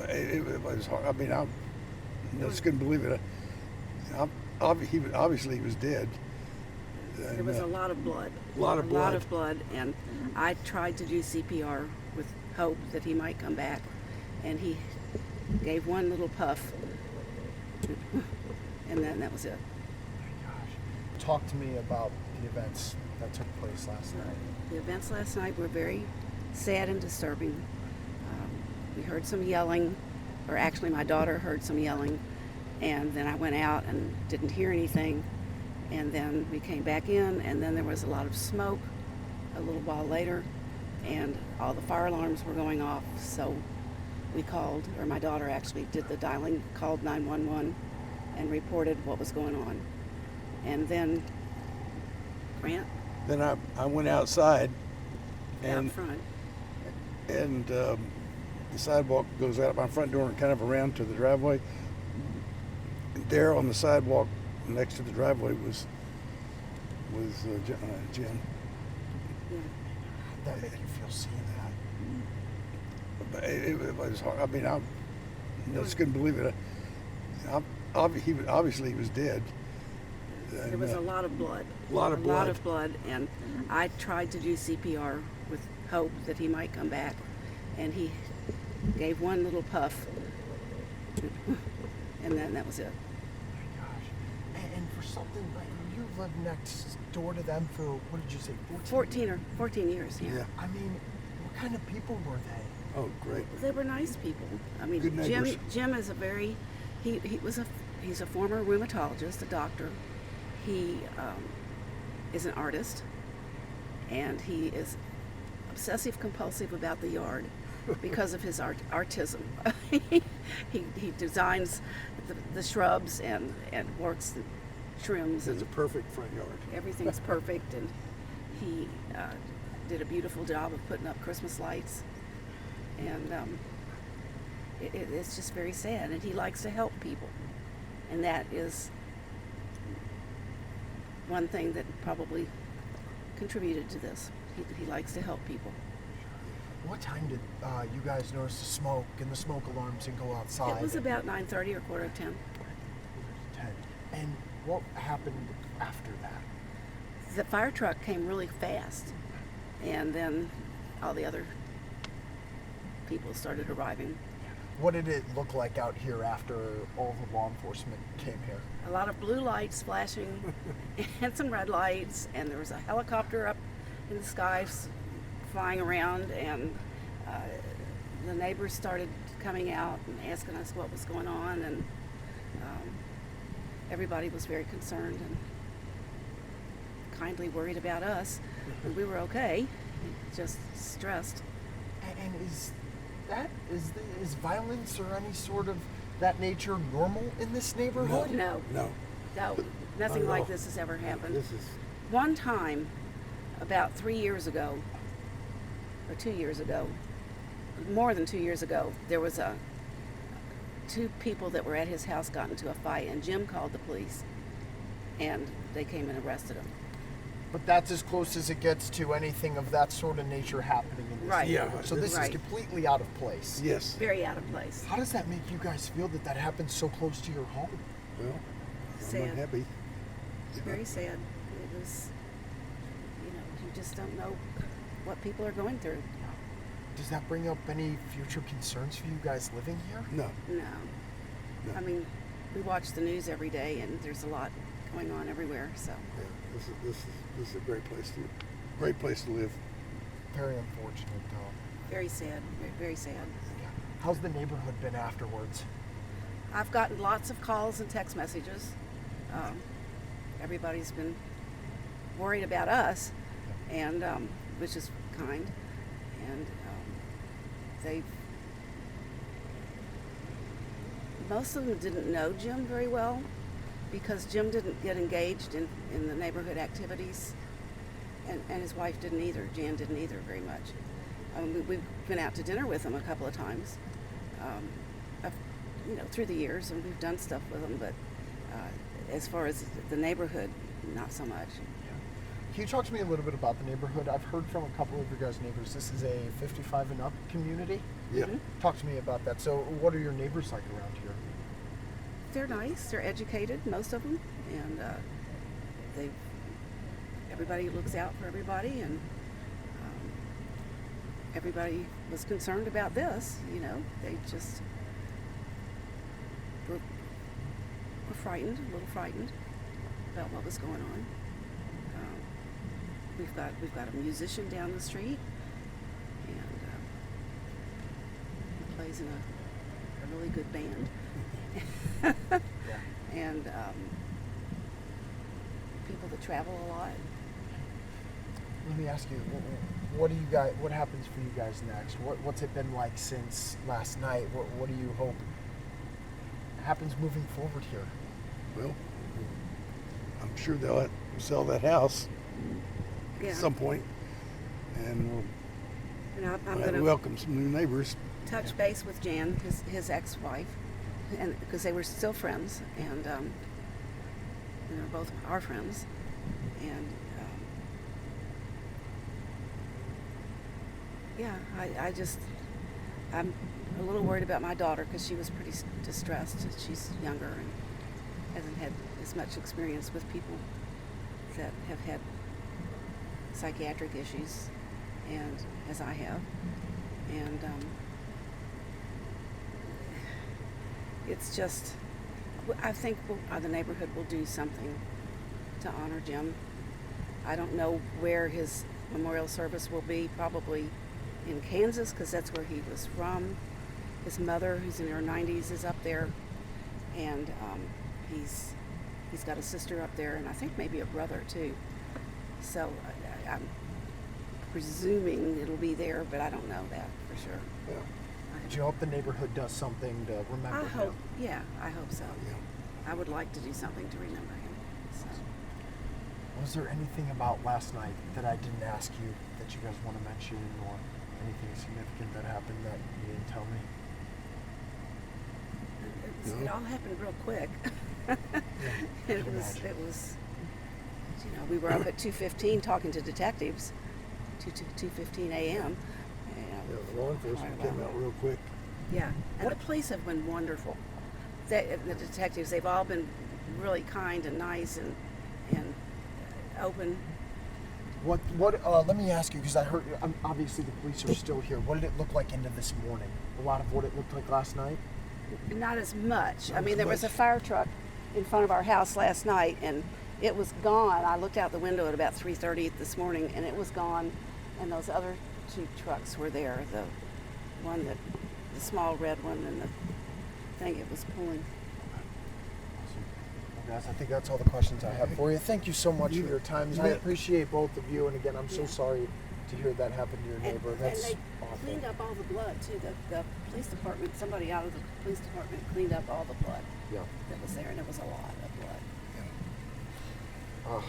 It was hard. I mean, I just couldn't believe it. Obviously, he was dead. There was a lot of blood. A lot of blood. A lot of blood, and I tried to do CPR with hope that he might come back, and he gave one little puff, and then that was it. Talk to me about the events that took place last night. The events last night were very sad and disturbing. We heard some yelling, or actually my daughter heard some yelling, and then I went out and didn't hear anything, and then we came back in, and then there was a lot of smoke a little while later, and all the fire alarms were going off, so we called, or my daughter actually did the dialing, called 911 and reported what was going on. And then, Grant? Then I went outside, and out front. And the sidewalk goes out my front door and kind of around to the driveway. There on the sidewalk next to the driveway was Jim. Yeah. How'd that make you feel seeing that? It was hard. I mean, I just couldn't believe it. Obviously, he was dead. There was a lot of blood. A lot of blood. A lot of blood, and I tried to do CPR with hope that he might come back, and he gave one little puff, and then that was it. Oh my gosh. And for something like you lived next door to them for, what did you say, 14 years, yeah. Yeah. I mean, what kind of people were they? Oh, great. They were nice people. I mean, Good neighbors. Jim is a very, he's a former rheumatologist, a doctor. He is an artist, and he is obsessive compulsive about the yard because of his artism. he designs the shrubs and works the trims. It's a perfect front yard. Everything's perfect, and he did a beautiful job of putting up Christmas lights, and it's just very sad, and he likes to help people, and that is one thing that probably contributed to this. He likes to help people. What time did you guys notice the smoke and the smoke alarms and go outside? It was about 9:30 or 9:45. 10. And what happened after that? The fire truck came really fast, and then all the other people started arriving. What did it look like out here after all the law enforcement came here? A lot of blue lights flashing and some red lights, and there was a helicopter up in the skies flying around, and the neighbors started coming out and asking us what was going on, and everybody was very concerned and kindly worried about us. And we were okay, just stressed. And is violence or any sort of that nature normal in this neighborhood? No, nothing like this has ever happened. One time, about 3 years ago, or 2 years ago, more than 2 years ago, there was two people that were at his house got into a fight, and Jim called the police, and they came and arrested him. But that's as close as it gets to anything of that sort of nature happening in this Right. neighborhood. Yeah. So this Right. is completely out of place. Yes. Very out of place. How does that make you guys feel that happened so close to your home? Well, I'm Sad. unhappy. It's very sad. It was, you just don't know what people are going through. Does that bring up any future concerns for you guys living here? No. No. No. I mean, we watch the news every day, and there's a lot going on everywhere, so. Yeah, this is a great place to live. Very unfortunate, though. Very sad, very, very sad. Yeah. How's the neighborhood been afterwards? I've gotten lots of calls and text messages. Everybody's been worried about us, and which is kind. And most of them didn't know Jim very well, because Jim didn't get engaged in the neighborhood activities, and his wife didn't either. Jan didn't either very much. We've been out to dinner with him a couple of times, through the years, and we've done stuff with him, but as far as the neighborhood, not so much. Can you talk to me a little bit about the neighborhood? I've heard from a couple of your guys' neighbors. This is a 55 and up community. Yeah. Talk to me about that. So, what are your neighbors like around here? They're nice. They're educated, most of them, and everybody looks out for everybody, and everybody was concerned about this. You know, they just were frightened, a little frightened about what was going on. We've got a musician down the street, and he plays in a really good band. And people that travel a lot. Let me ask you, what do you guys? What happens for you guys next? What's it been like since last night? What do you hope happens moving forward here? Well, I'm sure they'll sell that house Yeah. at some point, and And I'm we'll going to welcome some new neighbors. touch base with Jan, his ex-wife, and because they were still friends, and they're both our friends, and yeah, I'm a little worried about my daughter because she was pretty distressed. She's younger and hasn't had as much experience with people that have had psychiatric issues, and as I have, and it's just, I think the neighborhood will do something to honor Jim. I don't know where his memorial service will be, probably in Kansas, because that's where he was from. His mother, who's in her 90s, is up there, and he's got a sister up there, and I think maybe a brother too. So I'm presuming it'll be there, but I don't know that for sure. Yeah. Do you hope the neighborhood does something to remember I him? hope, yeah, I hope so. Yeah. I would like to do something to remember him. So. Was there anything about last night that I didn't ask you that you guys want to mention, or anything significant that happened that you didn't tell me? It all happened real quick. It was, you know, we were up at 2:15 talking to detectives, 2:15 a.m. Yeah, the law enforcement came out real quick. Yeah, and the police have been wonderful. The detectives, they've all been really kind and nice and open. Let me ask you, because I heard, obviously the police are still here. What did it look like into this morning? A lot of what it looked like last night? Not as much. I Not mean, as there was a much. fire truck in front of our house last night, and it was gone. I looked out the window at about 3:30 this morning, and it was gone. And those other two trucks were there. The small red one, and the thing it was pulling. Awesome. Well, guys, I think that's all the questions I have for you. Thank you so much for your time. I appreciate both of you. And again, I'm so sorry to hear that happen to your neighbor. That's and they awful. cleaned up all the blood too. The police department, somebody out of the police department cleaned up all the blood Yeah. that was there, and it was a lot of blood. Ah.